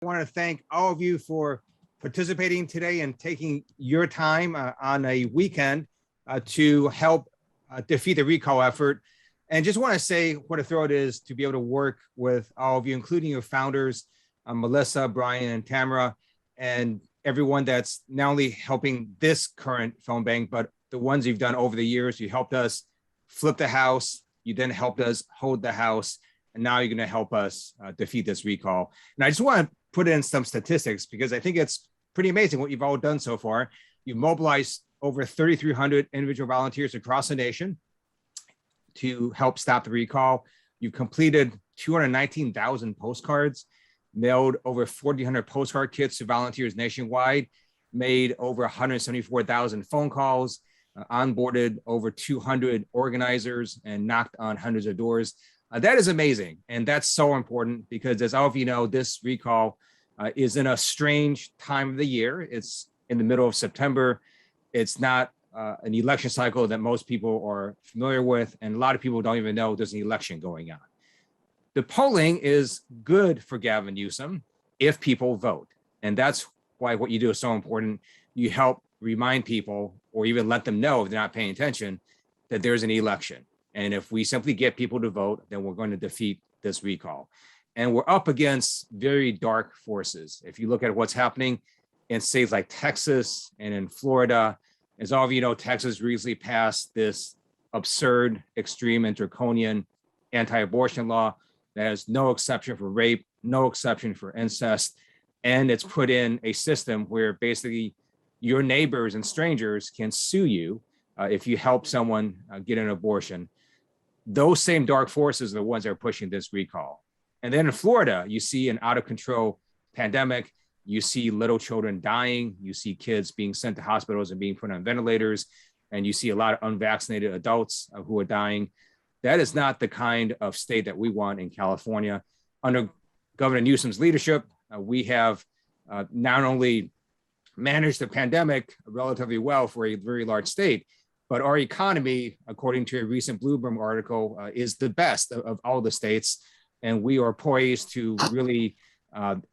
want to thank all of you for participating today and taking your time on a weekend to help defeat the recall effort. And just want to say what a thrill it is to be able to work with all of you, including your founders, Melissa, Brian, and Tamara, and everyone that's not only helping this current phone bank, but the ones you've done over the years. You helped us flip the House. You then helped us hold the House. And now you're going to help us defeat this recall. And I just want to put in some statistics because I think it's pretty amazing what you've all done so far. You've mobilized over 3,300 individual volunteers across the nation to help stop the recall. You've completed 219,000 postcards, mailed over 1,400 postcard kits to volunteers nationwide, made over 174,000 phone calls, onboarded over 200 organizers, and knocked on hundreds of doors. That is amazing. And that's so important because, as all of you know, this recall is in a strange time of the year. It's in the middle of September. It's not an election cycle that most people are familiar with. And a lot of people don't even know there's an election going on. The polling is good for Gavin Newsom if people vote. And that's why what you do is so important. You help remind people or even let them know if they're not paying attention that there's an election. And if we simply get people to vote, then we're going to defeat this recall. And we're up against very dark forces. If you look at what's happening in states like Texas and in Florida, as all of you know, Texas recently passed this absurd, extreme, and draconian anti-abortion law that has no exception for rape, no exception for incest. And it's put in a system where basically your neighbors and strangers can sue you if you help someone get an abortion. Those same dark forces are the ones that are pushing this recall. And then in Florida, you see an out of control pandemic. You see little children dying. You see kids being sent to hospitals and being put on ventilators. And you see a lot of unvaccinated adults who are dying. That is not the kind of state that we want in California. Under Governor Newsom's leadership, we have not only managed the pandemic relatively well for a very large state, but our economy, according to a recent Bloomberg article, is the best of all the states. And we are poised to really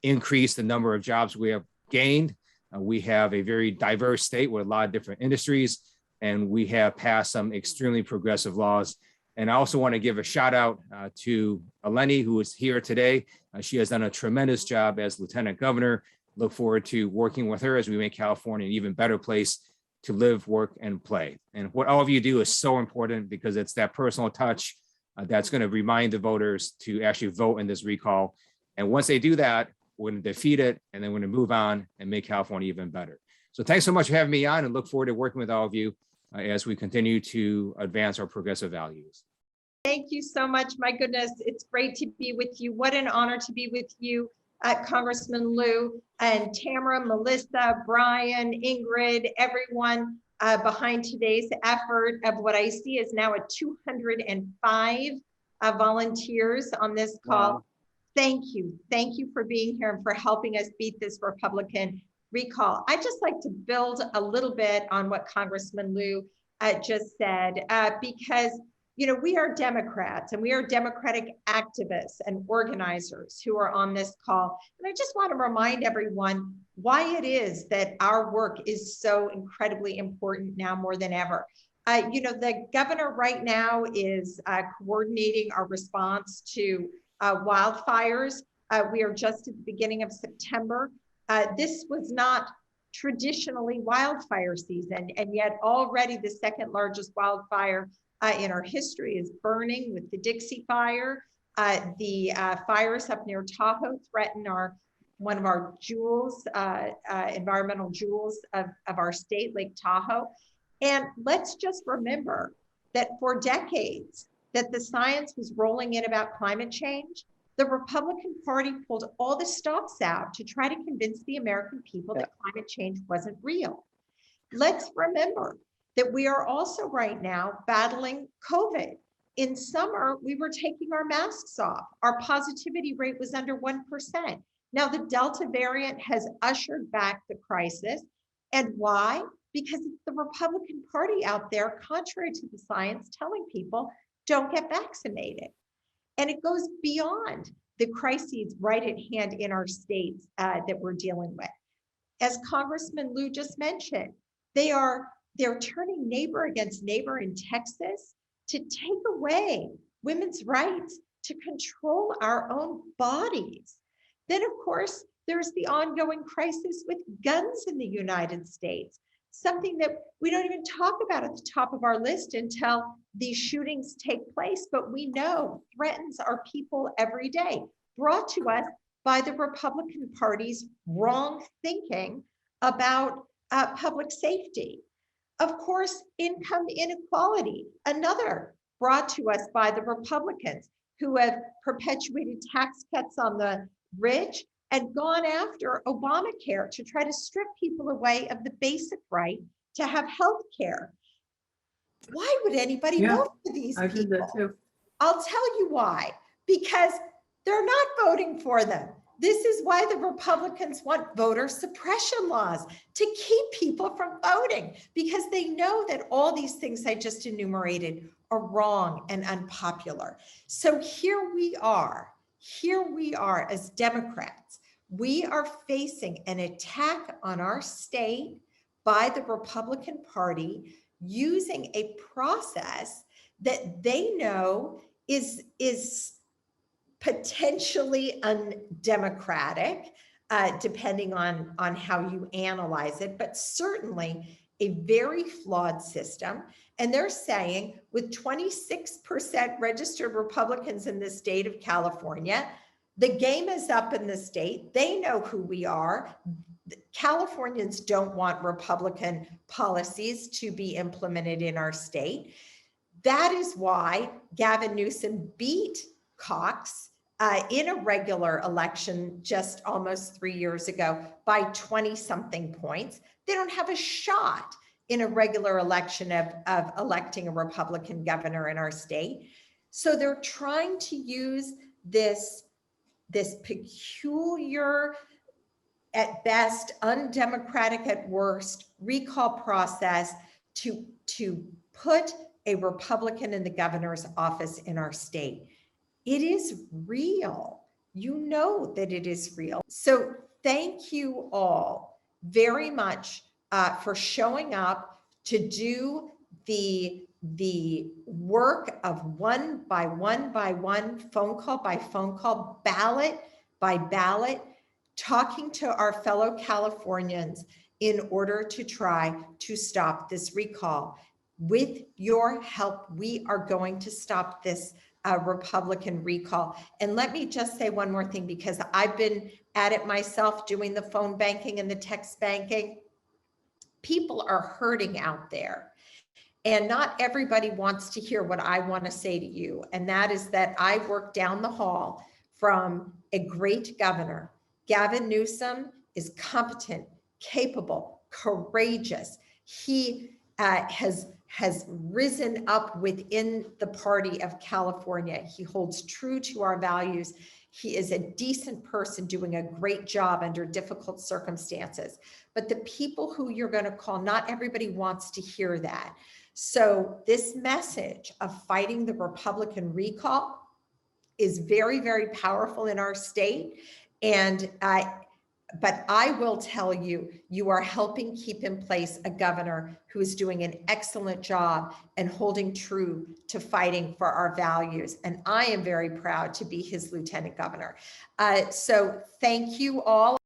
increase the number of jobs we have gained. We have a very diverse state with a lot of different industries, and we have passed some extremely progressive laws. And I also want to give a shout out to Eleni, who is here today. She has done a tremendous job as Lieutenant Governor. Look forward to working with her as we make California an even better place to live, work, and play. And what all of you do is so important because it's that personal touch that's going to remind the voters to actually vote in this recall. And once they do that, we're going to defeat it, and then we're going to move on and make California even better. So thanks so much for having me on, and look forward to working with all of you as we continue to advance our progressive values. Thank you so much. My goodness, it's great to be with you. What an honor to be with you, Congressman Lieu, and Tamara, Melissa, Brian, Ingrid, everyone behind today's effort of what I see is now 205 volunteers on this call. Wow. Thank you. Thank you for being here and for helping us beat this Republican recall. I'd just like to build a little bit on what Congressman Lieu just said, because you know, we are Democrats and we are Democratic activists and organizers who are on this call. And I just want to remind everyone why it is that our work is so incredibly important now more than ever. You know, the governor right now is coordinating our response to wildfires. We are just at the beginning of September. This was not traditionally wildfire season, and yet already the second largest wildfire in our history is burning with the Dixie Fire. The fires up near Tahoe threaten one of our jewels, environmental jewels of our state, Lake Tahoe. And let's just remember that for decades that the science was rolling in about climate change, the Republican Party pulled all the stops out to try to convince the American people that climate change wasn't real. Let's remember that we are also right now battling COVID. In summer, we were taking our masks off. Our positivity rate was under 1%. Now the Delta variant has ushered back the crisis. And why? Because it's the Republican Party out there, contrary to the science, telling people, don't get vaccinated. And it goes beyond the crises right at hand in our states that we're dealing with. As Congressman Lieu just mentioned, they're turning neighbor against neighbor in Texas to take away women's rights to control our own bodies. Then, of course, there's the ongoing crisis with guns in the United States, something that we don't even talk about at the top of our list until these shootings take place, but we know threatens our people every day, brought to us by the Republican Party's wrong thinking about public safety. Of course, income inequality, another brought to us by the Republicans who have perpetuated tax cuts on the rich and gone after Obamacare to try to strip people away of the basic right to have health care. Why would anybody vote for these people? I did that too. I'll tell you why. Because they're not voting for them. This is why the Republicans want voter suppression laws, to keep people from voting, because they know that all these things I just enumerated are wrong and unpopular. So here we are as Democrats. We are facing an attack on our state by the Republican Party using a process that they know is potentially undemocratic, depending on how you analyze it, but certainly a very flawed system. And they're saying with 26% registered Republicans in the state of California, the game is up in the state. They know who we are. Californians don't want Republican policies to be implemented in our state. That is why Gavin Newsom beat Cox in a regular election just almost 3 years ago by 20-something points. They don't have a shot in a regular election of electing a Republican governor in our state. So they're trying to use this peculiar, at best, undemocratic at worst, recall process to put a Republican in the governor's office in our state. It is real. You know that it is real. So thank you all very much for showing up to do the work of one by one, phone call by phone call, ballot by ballot, talking to our fellow Californians in order to try to stop this recall. With your help, we are going to stop this Republican recall. And let me just say one more thing, because I've been at it myself doing the phone banking and the text banking. People are hurting out there. And not everybody wants to hear what I want to say to you. And that is that I work down the hall from a great governor. Gavin Newsom is competent, capable, courageous. He has risen up within the party of California. He holds true to our values. He is a decent person doing a great job under difficult circumstances. But the people who you're going to call, not everybody wants to hear that. So this message of fighting the Republican recall is very, very powerful in our state. And but I will tell you, you are helping keep in place a governor who is doing an excellent job and holding true to fighting for our values. And I am very proud to be his lieutenant governor. So thank you all.